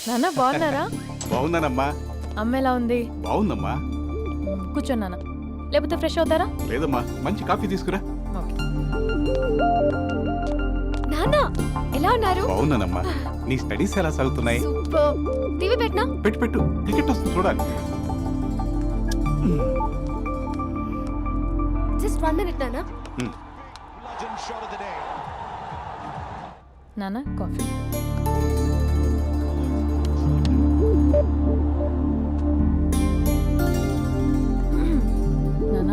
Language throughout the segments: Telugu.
నాన్న బాగున్నారా? బాగున్నానమ్మా. అమ్మ ఎలా ఉంది? బాగుందమ్మా. కూర్చోండి నాన్న, లేకపోతే ఫ్రెష్ అవుతారా? లేదమ్మా, మంచి కాఫీ తీసుకురా. నాన్న ఎలా ఉన్నారు? బాగున్నానమ్మా. నీ స్టడీస్ ఎలా సాగుతున్నాయి? సూపర్. టీవీ పెట్టనా? పెట్టు క్రికెట్ వస్తుంది చూడాలి. జస్ట్ 1 minute నాన్న. నాన్న కాఫీ. నాన్న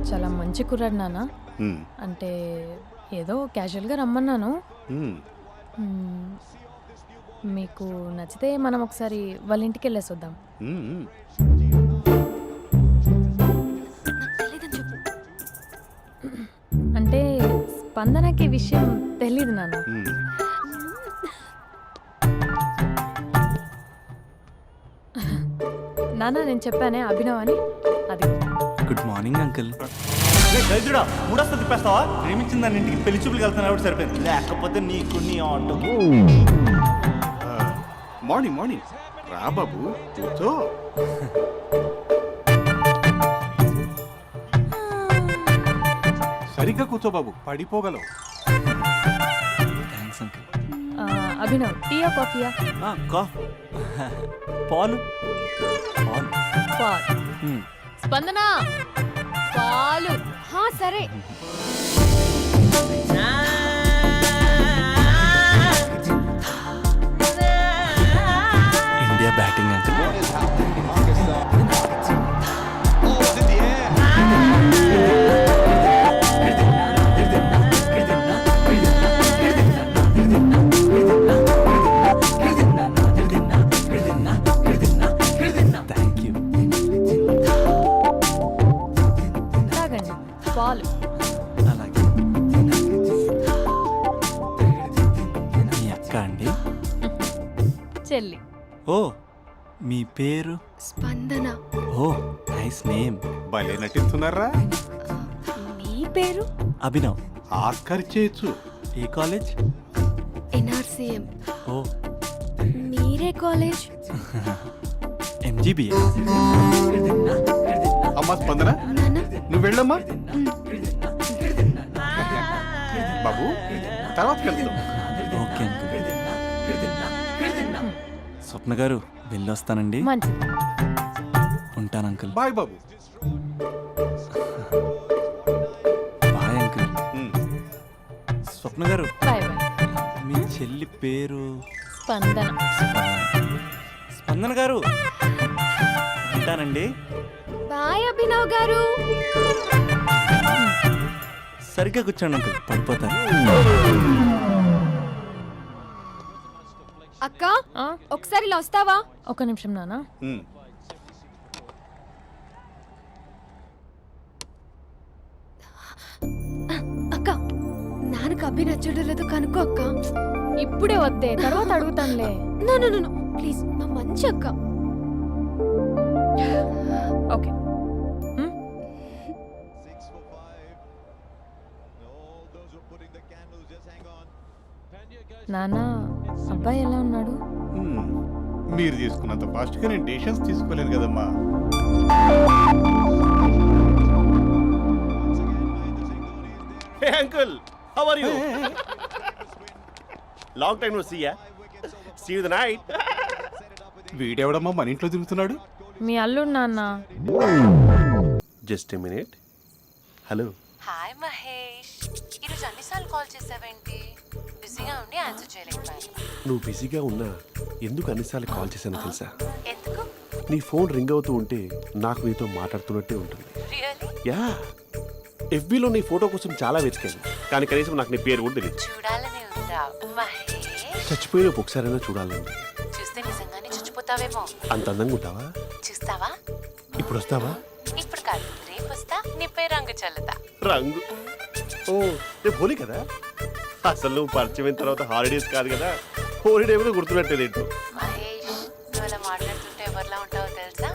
చాలా మంచి కుర్రాడు నాన్న. అంటే ఏదో క్యాజువల్గా రమ్మన్నాను. మీకు నచ్చితే మనం ఒకసారి వాళ్ళ ఇంటికి వెళ్ళేసి వద్దాం. అంటే స్పందనకి విషయం తెలీదు నాన్న. నాన్న నేను చెప్పానే అభినవ్ అని, అది. Good morning uncle. దరిద్రుడా, మూడొస్తా తిప్పేస్తావా? ప్రేమించిన దాని ఇంటికి పెళ్లి చూపులు వెళ్తాను కాబట్టి సరిపోయింది, లేకపోతే నీకు నీ ఆటో. మార్నింగ్ రా బాబు, కూర్చో. సరిగ్గా కూర్చో బాబు, పడిపోగలవు. Thanks uncle. అభినవ్ టీయా కాఫీయా? పాలు. పాలు. స్పందన పాలు. సరే. India batting uncle. పాలు. అలాగే. మీ అక్క అండి? చెల్లి. ఓ, మీ పేరు? స్పందన. ఓ, నైస్ నేమ్. భలే నటిస్తున్నారా? మీ పేరు? అభినవ్. ఆస్కర్ చేయొచ్చు. ఏ కాలేజ్? NRCM. ఓ, మీరే కాలేజ్? MGBA. అమ్మా స్పందన, నాన్న నువ్వు వెళ్ళమ్మా. బాబు తర్వాత వెళ్తాం. Okay uncle. స్వప్న గారు వెళ్ళొస్తానండి. మంచిది. ఉంటాను అంకుల్. బాయ్ బాబు. Bye uncle. స్వప్న గారు, బాయ్ బాయ్. మీ చెల్లి పేరు? స్పందన. స్పందన గారు, ఉంటానండి. బాయ్ అభినవ్ గారు. సరిగ్గా కూర్చోండి అంకుల్, పడిపోతారు. అక్క ఒకసారి ఇలా వస్తావా? ఒక నిమిషం నాన్న. అక్క నాన్నకు అభి నచ్చడం లేదు కనుక్కో అక్క. ఇప్పుడే వద్దే, తర్వాత అడుగుతానులే. నో ప్లీజ్, మా మంచి అక్క. ఓకే. నాన్న అబ్బాయి ఎలా ఉన్నాడు? మీరు తీసుకున్నంత ఫాస్ట్ గా నేను డెసిషన్స్ తీసుకోలేను కదమ్మా. Hey uncle, how are you? Long time no see ya. See you the night. వీడెవడమ్మా మన ఇంట్లో తిరుగుతున్నాడు? మీ అల్లుడు నాన్న. Just a minute. Hello. Hi Mahesh, ఈరోజు అన్నిసార్లు కాల్ చేసావేంటి? బిజీగా ఉండి ఆన్సర్ చేయలేకపోయాను. నువ్వు బిజీగా ఉన్నా ఎందుకు అన్నిసార్లు కాల్ చేశానో తెలుసా? ఎందుకు? నీ ఫోన్ రింగ్ అవుతూ ఉంటే నాకు నీతో మాట్లాడుతున్నట్టే ఉంటుంది. రియల్లీ? యా, FBలో నీ ఫోటో కోసం చాలా వెతికాను, కానీ కనీసం నాకు నీ పేరు కూడా తెలియదు. చూడాలని ఉందా మహేష్? చచ్చిపోయిన ఒకసారైనా చూడాలండి. చూస్తే నిజంగానే చచ్చిపోతావేమో. అంత అందంగా ఉంటావా? చూస్తావా? ఇప్పుడు వస్తావా? ఇప్పుడు కాదు, రేపు వస్తా, నీపై రంగు చల్లుతా. రంగు? ఓ, రేపు హోలీ కదా. అసలు నువ్వు పరిచయం తర్వాత హాలిడేస్ కాదు కదా, హోలిడే కూడా గుర్తున్నట్టేదేంటో. మహేష్, నువ్వు అలా మాట్లాడుతుంటే ఎవరిలా ఉంటావో తెలుసా?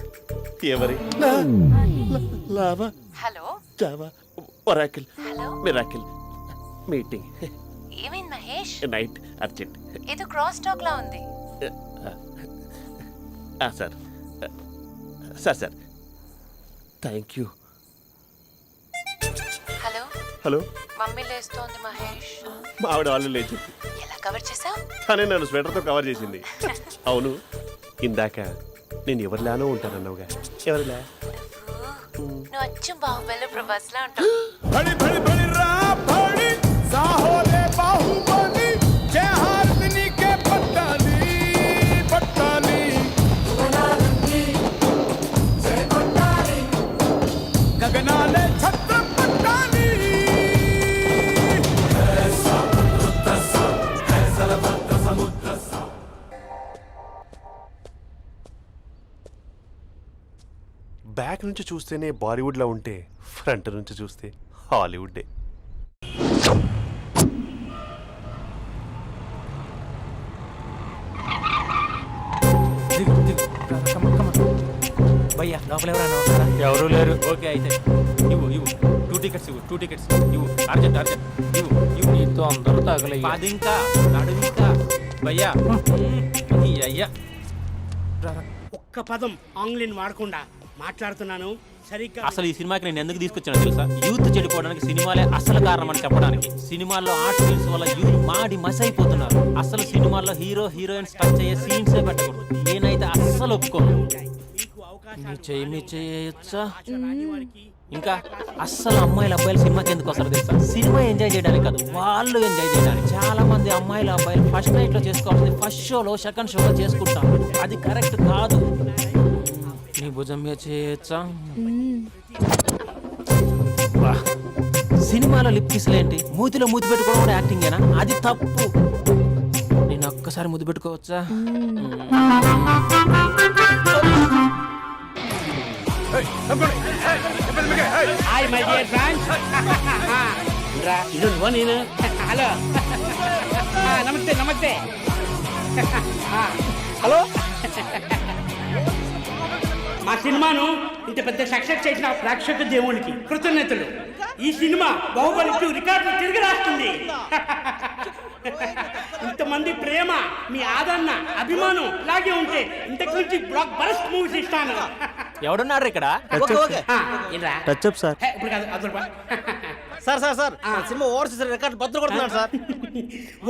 ఎవరి? Lava? Hello Java? Oracle? Hello miracle? Meeting? ఏమైంది మహేష్? Night urgent. ఏదో క్రాస్ టాక్ లా ఉంది. Sir sir sir thank you. Hello hello, mummy లేస్తోంది మహేష్. మా ఆవిడ వాళ్ళు లేచింది. ఎలా కవర్ చేసావు? కానీ నన్ను స్వెటర్తో కవర్ చేసింది. అవును, ఇందాక నేను ఎవరిలానో ఉంటానన్నావుగా, ఎవరిలా? నువ్వు అచ్చం బాహుబలి ప్రభాస్ లా ఉంటావు. బడి బడి బడి రా బడి సాహోలే బాహుబలి జయ హారతిని కే పట్టాలి పట్టాలి గగనాలే ఛత్ర పట్టాలి. బ్యాక్ నుంచి చూస్తేనే బాలీవుడ్లో ఉంటే ఫ్రంట్ నుంచి చూస్తే హాలీవుడ్డే. భయ్యా లోపల ఎవరైనా ఉన్నారా? ఎవరు లేరు. ఓకే అయితే ఇవ్వు 2 టికెట్స్ ఇవ్వు 2 టికెట్స్ ఇవ్వు అర్జెంట్ ఇవ్వు నీతో అందరూ తగలయ్యా. 10 ఇంకా నడుము ఇంకా భయ్యా ఈ అయ్యా ఒక్క పదం ఆంగ్లీన్ వాడకుండా మాట్లాడుతున్నాను సరిగ్గా. అసలు ఈ సినిమాకి నేను ఎందుకు తీసుకొచ్చానో తెలుసా? యూత్ చెడిపోవడానికి సినిమాలే అసలు కారణం అని చెప్పడానికి. సినిమాల్లో ఆర్ట్ ఫిల్మ్స్ వల్ల యూత్ మాడి మస్ అయిపోతున్నారు. అసలు సినిమాల్లో హీరో హీరోయిన్స్ టచ్ అయ్యే సీన్సే పెట్టకూడదు. నేనైతే అస్సలు ఒప్పుకోను. మీ చేయొచ్చా? ఇంకా అస్సలు అమ్మాయిలు అబ్బాయిలు సినిమాకి ఎందుకు వస్తారు తెలుసా? సినిమా ఎంజాయ్ చేయడానికి కాదు, వాళ్ళు ఎంజాయ్ చేయడానికి. చాలా మంది అమ్మాయిలు అబ్బాయిలు ఫస్ట్ నైట్ లో చేసుకోవాల్సింది ఫస్ట్ షోలో సెకండ్ షోలో చేసుకుంటాం. అది కరెక్ట్ కాదు. నీ భుజం మీద చేయొచ్చా? సినిమాలో లిప్ కిస్లేంటి? మూతిలో మూతి పెట్టుకోవడం కూడా యాక్టింగేనా? అది తప్పు. నేను ఒక్కసారి ముద్దు పెట్టుకోవచ్చా? Hi my dear friends. ఇది నువ్వు నేను. హలో నమస్తే నమస్తే. హలో, మా సినిమాను ఇంత పెద్ద సక్సెస్ చేసిన ప్రేక్షక దేవునికి కృతజ్ఞతలు. ఈ సినిమా బాహుబలి 2 రికార్డులు తిరిగి రాస్తుంది. ఇంతమంది ప్రేమ, మీ ఆదరణ, అభిమానం ఇలాగే ఉంటే ఇంతకు నుంచి బ్లాక్ బరస్ట్ మూవీస్ ఇస్తాను. ఎవడున్నారు ఇక్కడ? Touch up sir. ఇప్పుడు కాదు అదొక sir sir sir cinema overseas record బద్దలు కొడుతున్నాడు సార్.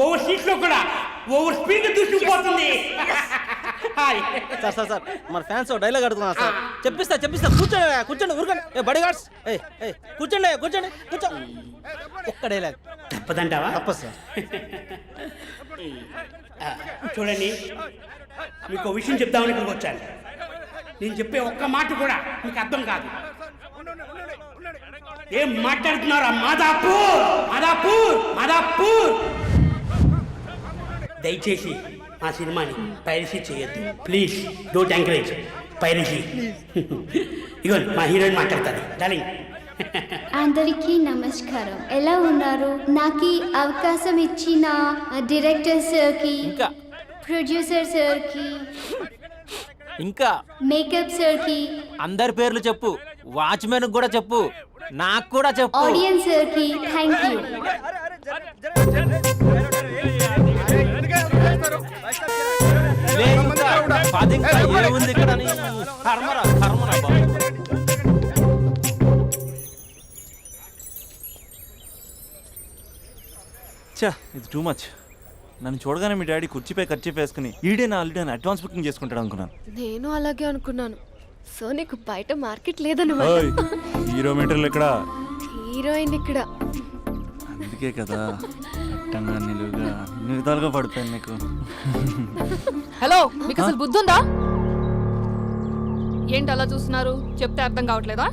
ఓవర్ సీట్ లో కూడా ఓవర్ స్పీడ్ దూసుకుపోతుంది. హాయ్ సార్ సార్ సార్ మన ఫ్యాన్స్ డైలాగ్ అడుగుతున్నారు సార్. చెప్పిస్తా కూర్చోండి ఊరుకోండి. బడి గార్డ్స్ కూర్చోండి కూర్చో. ఒక్క డైలాగ్ తప్పదంటావా? తప్పదు సార్. చూడండి, మీకు విషయం చెప్దామని ఇక్కడికి వచ్చాను. నేను చెప్పే ఒక్క మాట కూడా మీకు అర్థం కాదు. ఏం మాట్లాడుతున్నారా? మాదాపూర్ మాదాపూర్ మాదాపూర్. దయచేసి మా సినిమాని పైరసీ చేయొద్దు ప్లీజ్. Don't encourage piracy. ఇగో మా హీరోయిన్ మాట్లాడతారు. డార్లింగ్. అందరికీ నమస్కారం. ఎలా ఉన్నారు? నాకు ఈ అవకాశం ఇచ్చిన డైరెక్టర్ సార్కి, ఇంకా ప్రొడ్యూసర్ సార్కి, ఇంకా మేకప్ సార్కి, అందరి పేర్లు చెప్పు. వాచ్మెన్ కూడా చెప్పు, నాకు కూడా చెప్పు. ఆడియన్స్ సార్కి థ్యాంక్ యూ. ఏముంది ఇక్కడ? కర్మరా బాబు. చా, ఇది టూ మచ్. నన్ను చూడగానే మీ డాడీ కుర్చీపై ఖర్చు వేసుకుని ఈడే నా ఆల్రెడీ అడ్వాన్స్ బుకింగ్ చేసుకుంటాడు అనుకున్నాను. నేను అలాగే అనుకున్నాను. సో నీకు బయట మార్కెట్ లేదన్నమాట. ఓయ్, హీరో మీటర్లు ఇక్కడ. హీరోయిన్ ఇక్కడ. అందుకే కదా అట్టంగా నిలువుగా అన్ని విధాలుగా పడిపోయాను నీకు. హలో, మీకు అసలు బుద్ధి ఉందా? ఏంటి అలా చూస్తున్నారు? చెప్తే అర్థం కావట్లేదా?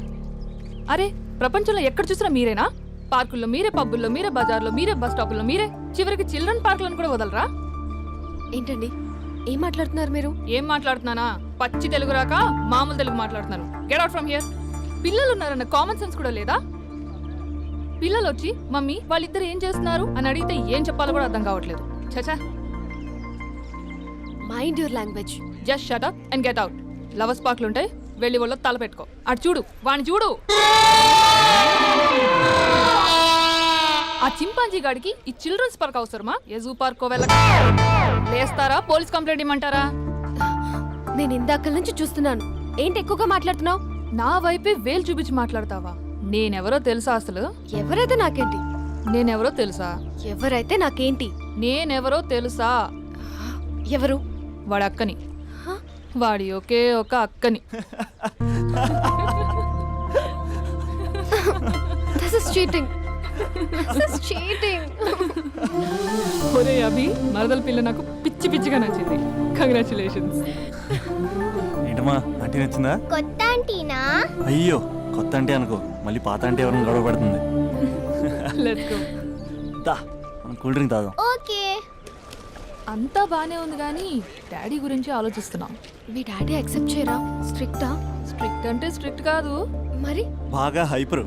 అరే, ప్రపంచంలో ఎక్కడ చూసినా మీరేనా? పార్కుల్లో మీరే, పబ్బుల్లో మీరే, బజార్లో మీరే, బస్ స్టాపుల్లో మీరే, చివరికి చిల్డ్రన్ పార్కులను కూడా వదలరా? ఏంటండి ఏం మాట్లాడుతున్నారు మీరు? ఏం మాట్లాడుతున్నానా? పచ్చి తెలుగు రాక మామూలు తెలుగు మాట్లాడుతున్నాను. Get out from here. పిల్లలు ఉన్నారన్న కామన్ సెన్స్ కూడా లేదా? పిల్లలు వచ్చి మమ్మీ వాళ్ళిద్దరు ఏం చేస్తున్నారు అని అడిగితే ఏం చెప్పాలో కూడా అర్థం కావట్లేదు. చచా, mind your language. Just shut up and get out. Lovers పార్క్లు ఉంటాయి, వెళ్ళి వాళ్ళ తల పెట్టుకో. అటు చూడు, వాణ్ణి చూడు. ఆ చింపాంజీ బాలాజీ గాడికి ఈ చిల్డ్రన్స్ పార్క్ అవసరమా? ఏ జూ పార్క్ వెళ్ళ లేస్తారా? పోలీస్ కంప్లైంట్ ఇమ్మంటారా? నేను ఇందాక నుంచి చూస్తున్నాను. ఏంటి ఎక్కువగా మాట్లాడుతున్నావు? నా వైపే వేలు చూపించి మాట్లాడతావా? నేనెవరో తెలుసా అసలు? ఎవరైతే నాకేంటి? నేనెవరో తెలుసా? ఎవరైతే నాకేంటి? నేనెవరో తెలుసా? ఎవరు? వాడి అక్కని. వాడి ఒకే ఒక అక్కని. This is cheating. This is cheating. ఒరే అభి, మరదల పిల్ల నాకు పిచ్చి పిచ్చిగా నచ్చింది. కంగ్రాచులేషన్స్. ఏంటమ్మా ఆంటీ నచ్చిందా? కొత్త ఆంటీనా? అయ్యో కొత్త అంటే అనుకో, మళ్ళీ పాత అంటే ఎవరైనా గొడవ పడుతుంది. Let's go. దా మనం కూల్ డ్రింక్ తాదాం. ఓకే. అంతా బానే ఉంది కానీ డాడీ గురించి ఆలోచిస్తున్నాం. మీ డాడీ యాక్సెప్ట్ చేయరా? స్ట్రిక్టా? స్ట్రిక్ట్ అంటే స్ట్రిక్ట్ కాదు. మరి బాగా హైపర్.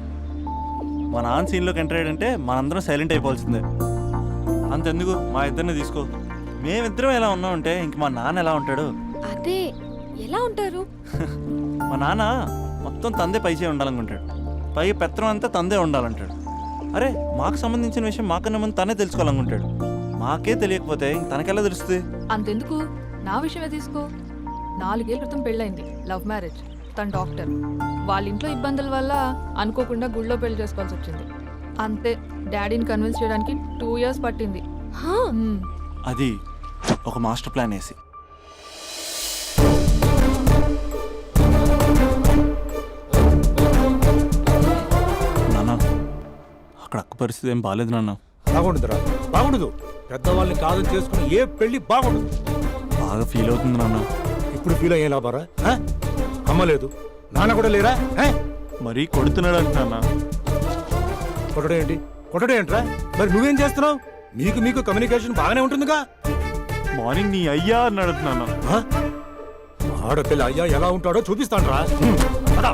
మా నాన్న సీన్లోకి ఎంటర్ అయ్యాడంటే మనందరం సైలెంట్ అయిపోవాల్సిందే. అంతెందుకు మా ఇద్దరిని తీసుకో, మేమిద్దరం ఎలా ఉన్నామంటే ఇంక మా నాన్న ఎలా ఉంటాడు? అదే ఎలా ఉంటారు? మా నాన్న మొత్తం తందే పైచే ఉండాలనుకుంటాడు, పై పెత్తనం అంతా తందే ఉండాలంటాడు. అరే మాకు సంబంధించిన విషయం మాకన్నా ముందు తనే తెలుసుకోవాలనుకుంటాడు. మాకే తెలియకపోతే ఇంక తనకెలా తెలుస్తుంది? అంతెందుకు, నా విషయమే తీసుకో. 4 ఏళ్ల క్రితం పెళ్ళైంది, లవ్ మ్యారేజ్. తన డాక్టర్. వాళ్ళ ఇంట్లో ఇబ్బందుల వల్ల అనుకోకుండా గుళ్ళో పెళ్లి చేసుకోవాల్సి వచ్చింది. అంతే, డాడీని కన్విన్స్ చేయడానికి 2 years పట్టింది. హా, అది ఒక మాస్టర్ ప్లాన్ వేసి. నాన్న అక్కడ అక్క పరిస్థితి ఏం బాగాలేదు నాన్న. బాగుండదురా, బాగుండదు. పెద్దవాళ్ళని కాదని చేసుకుని ఏ పెళ్లి బాగుండదు. బాగా ఫీల్ అవుతుంది నాన్న. ఇప్పుడు ఫీల్ అయ్యే లాభారా? అమ్మ లేదు, నాన్న కూడా లేరా? మరీ కొడుతున్నాడు అంటున్నా. కొట్టడం ఏంటి? కొట్టడం ఏంట్రా? మరి నువ్వేం చేస్తున్నావు? మీకు కమ్యూనికేషన్ బాగానే ఉంటుందిగా. మార్నింగ్ నీ అయ్యా అన్నాడు నాన్న. ఆడపిల్ల అయ్యా ఎలా ఉంటాడో చూపిస్తాను రా.